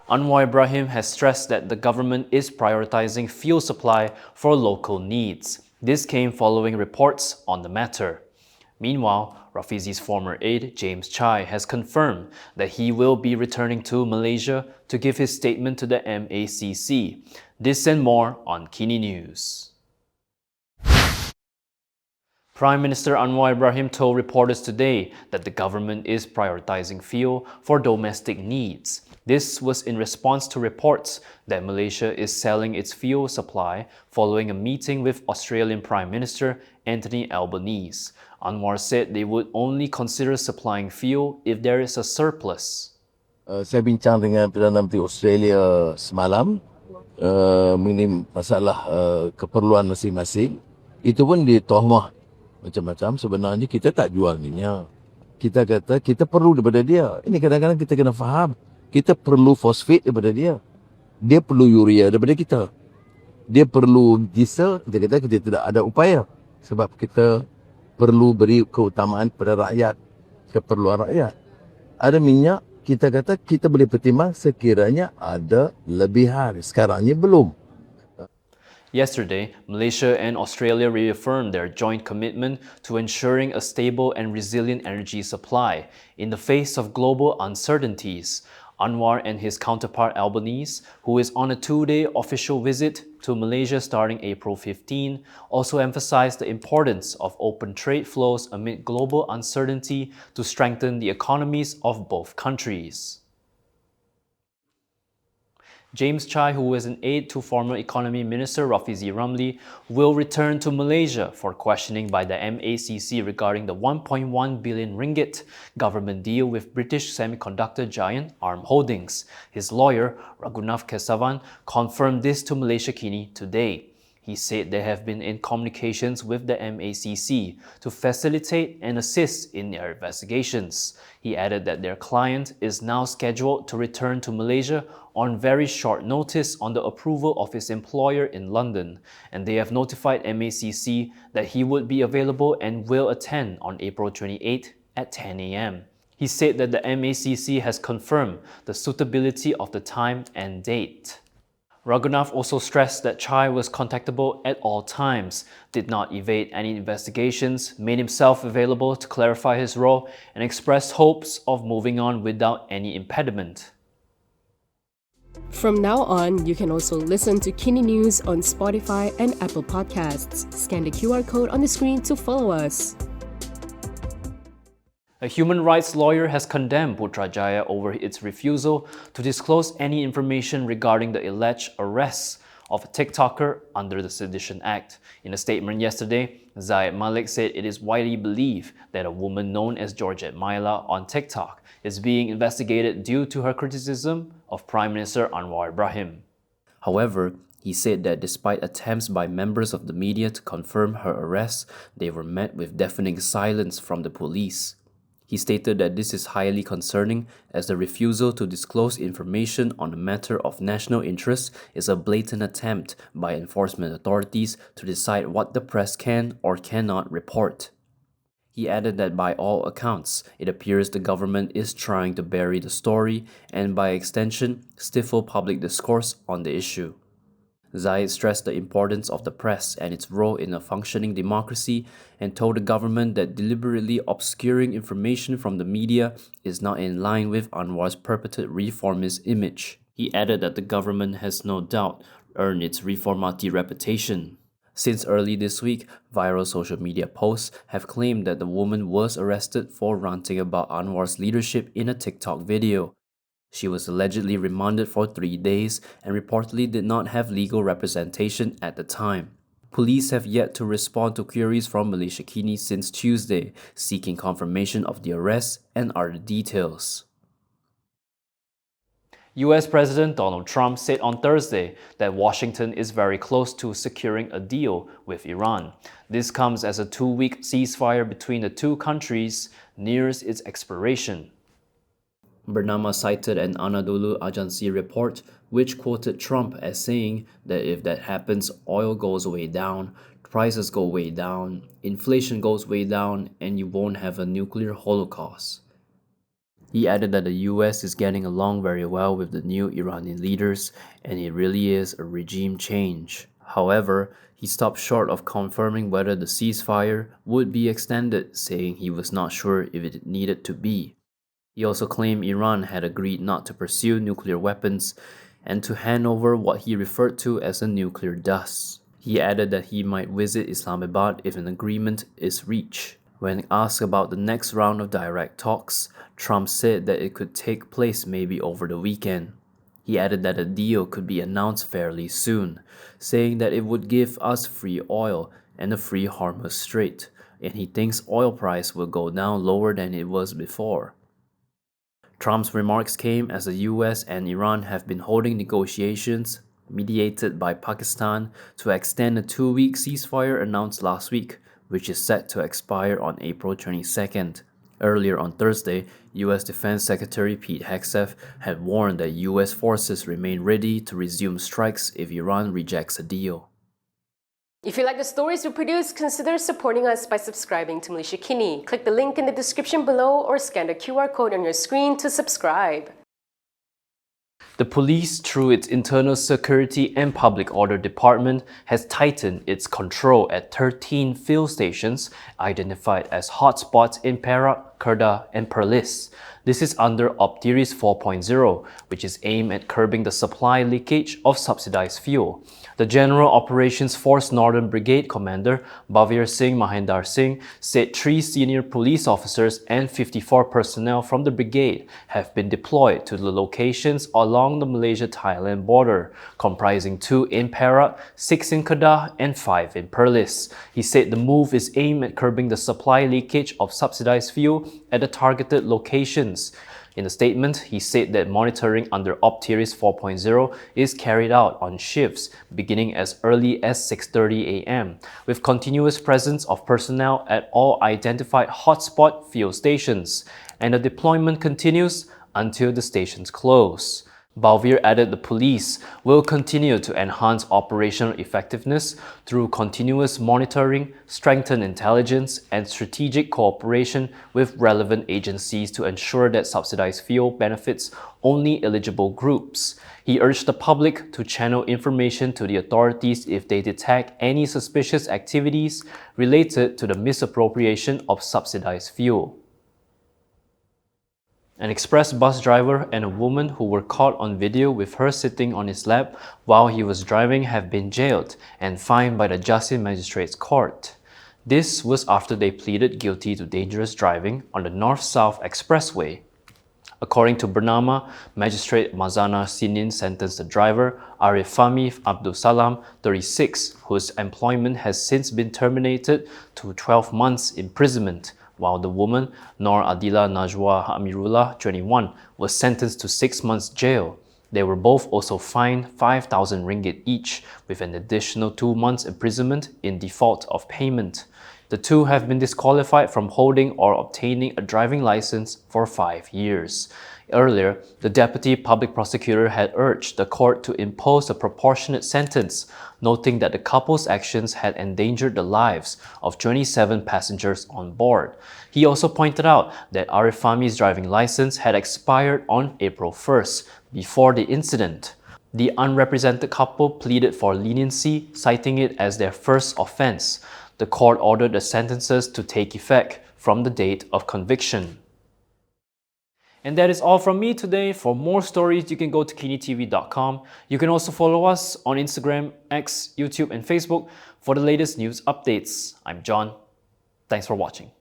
Anwar Ibrahim has stressed that the government is prioritizing fuel supply for local needs. This came following reports on the matter. Meanwhile, Rafizi's former aide, James Chai, has confirmed that he will be returning to Malaysia to give his statement to the MACC. This and more on KiniNews. Prime Minister Anwar Ibrahim told reporters today that the government is prioritizing fuel for domestic needs. This was in response to reports that Malaysia is selling its fuel supply following a meeting with Australian Prime Minister Anthony Albanese. Anwar said they would only consider supplying fuel if there is a surplus. Saya bincang dengan Perdana Menteri Australia semalam mengenai masalah keperluan masing-masing. Itu pun ditohmah macam-macam. Sebenarnya kita tak jual minyak. Kita kata kita perlu daripada dia. Ini kadang-kadang kita kena faham. Kita perlu fosfat daripada dia. Dia perlu urea daripada kita. Dia perlu diesel. Kita kata kita tidak ada upaya. Sebab kita perlu beri keutamaan kepada rakyat. Keperluan rakyat. Ada minyak. Kita kata kita boleh pertimbang sekiranya ada lebihan. Sekarangnya belum. Yesterday, Malaysia and Australia reaffirmed their joint commitment to ensuring a stable and resilient energy supply in the face of global uncertainties. Anwar and his counterpart Albanese, who is on a two-day official visit to Malaysia starting April 15, also emphasized the importance of open trade flows amid global uncertainty to strengthen the economies of both countries. James Chai, who is an aide to former Economy Minister Rafizi Ramli, will return to Malaysia for questioning by the MACC regarding the 1.1 billion ringgit government deal with British semiconductor giant ARM Holdings. His lawyer, Ragunath Kesavan, confirmed this to Malaysiakini today. He said they have been in communications with the MACC to facilitate and assist in their investigations. He added that their client is now scheduled to return to Malaysia on very short notice on the approval of his employer in London, and they have notified MACC that he would be available and will attend on April 28 at 10 a.m. He said that the MACC has confirmed the suitability of the time and date. Ragunath also stressed that Chai was contactable at all times, did not evade any investigations, made himself available to clarify his role, and expressed hopes of moving on without any impediment. From now on, you can also listen to KiniNews on Spotify and Apple Podcasts. Scan the QR code on the screen to follow us. A human rights lawyer has condemned Putrajaya over its refusal to disclose any information regarding the alleged arrests of a TikToker under the Sedition Act. In a statement yesterday, Zayed Malik said it is widely believed that a woman known as Georgette Myla on TikTok is being investigated due to her criticism of Prime Minister Anwar Ibrahim. However, he said that despite attempts by members of the media to confirm her arrests, they were met with deafening silence from the police. He stated that this is highly concerning as the refusal to disclose information on a matter of national interest is a blatant attempt by enforcement authorities to decide what the press can or cannot report. He added that by all accounts, it appears the government is trying to bury the story and by extension, stifle public discourse on the issue. Zayed stressed the importance of the press and its role in a functioning democracy and told the government that deliberately obscuring information from the media is not in line with Anwar's purported reformist image. He added that the government has no doubt earned its reformati reputation. Since early this week, viral social media posts have claimed that the woman was arrested for ranting about Anwar's leadership in a TikTok video. She was allegedly remanded for 3 days and reportedly did not have legal representation at the time. Police have yet to respond to queries from Malaysiakini since Tuesday, seeking confirmation of the arrest and other details. US President Donald Trump said on Thursday that Washington is very close to securing a deal with Iran. This comes as a 2-week ceasefire between the two countries nears its expiration. Bernama cited an Anadolu Agency report which quoted Trump as saying that if that happens, oil goes way down, prices go way down, inflation goes way down, and you won't have a nuclear holocaust. He added that the US is getting along very well with the new Iranian leaders and it really is a regime change. However, he stopped short of confirming whether the ceasefire would be extended, saying he was not sure if it needed to be. He also claimed Iran had agreed not to pursue nuclear weapons and to hand over what he referred to as a nuclear dust. He added that he might visit Islamabad if an agreement is reached. When asked about the next round of direct talks, Trump said that it could take place maybe over the weekend. He added that a deal could be announced fairly soon, saying that it would give us free oil and a free Hormuz Strait, and he thinks oil price will go down lower than it was before. Trump's remarks came as the US and Iran have been holding negotiations, mediated by Pakistan, to extend a 2-week ceasefire announced last week, which is set to expire on April 22nd. Earlier on Thursday, US Defense Secretary Pete Hegseth had warned that US forces remain ready to resume strikes if Iran rejects a deal. If you like the stories we produce, consider supporting us by subscribing to Malaysiakini. Click the link in the description below or scan the QR code on your screen to subscribe. The police, through its Internal Security and Public Order Department, has tightened its control at 13 fuel stations identified as hotspots in Perak, Kedah, and Perlis. This is under Optiris 4.0, which is aimed at curbing the supply leakage of subsidized fuel. The General Operations Force Northern Brigade Commander Bhavir Singh Mahendar Singh said 3 senior police officers and 54 personnel from the brigade have been deployed to the locations along the Malaysia-Thailand border, comprising 2 in Perak, 6 in Kedah, and 5 in Perlis. He said the move is aimed at curbing the supply leakage of subsidized fuel at the targeted locations. In a statement, he said that monitoring under Optiris 4.0 is carried out on shifts beginning as early as 6:30 a.m., with continuous presence of personnel at all identified hotspot fuel stations, and the deployment continues until the stations close. Bhavir added the police will continue to enhance operational effectiveness through continuous monitoring, strengthened intelligence, and strategic cooperation with relevant agencies to ensure that subsidized fuel benefits only eligible groups. He urged the public to channel information to the authorities if they detect any suspicious activities related to the misappropriation of subsidized fuel. An express bus driver and a woman who were caught on video with her sitting on his lap while he was driving have been jailed and fined by the Jasin Magistrates Court. This was after they pleaded guilty to dangerous driving on the North-South Expressway. According to Bernama, Magistrate Mazana Sinin sentenced the driver, Arifami Abdul Salam, 36, whose employment has since been terminated, to 12 months imprisonment, while the woman, Nor Adila Najwa Amirullah, 21, was sentenced to 6 months jail. They were both also fined 5,000 ringgit each, with an additional 2 months imprisonment in default of payment. The two have been disqualified from holding or obtaining a driving license for 5 years. Earlier, the Deputy Public Prosecutor had urged the court to impose a proportionate sentence, noting that the couple's actions had endangered the lives of 27 passengers on board. He also pointed out that Arifami's driving license had expired on April 1st, before the incident. The unrepresented couple pleaded for leniency, citing it as their first offense. The court ordered the sentences to take effect from the date of conviction. And that is all from me today. For more stories, you can go to Kinitv.com. You can also follow us on Instagram, X, YouTube, and Facebook for the latest news updates. I'm John. Thanks for watching.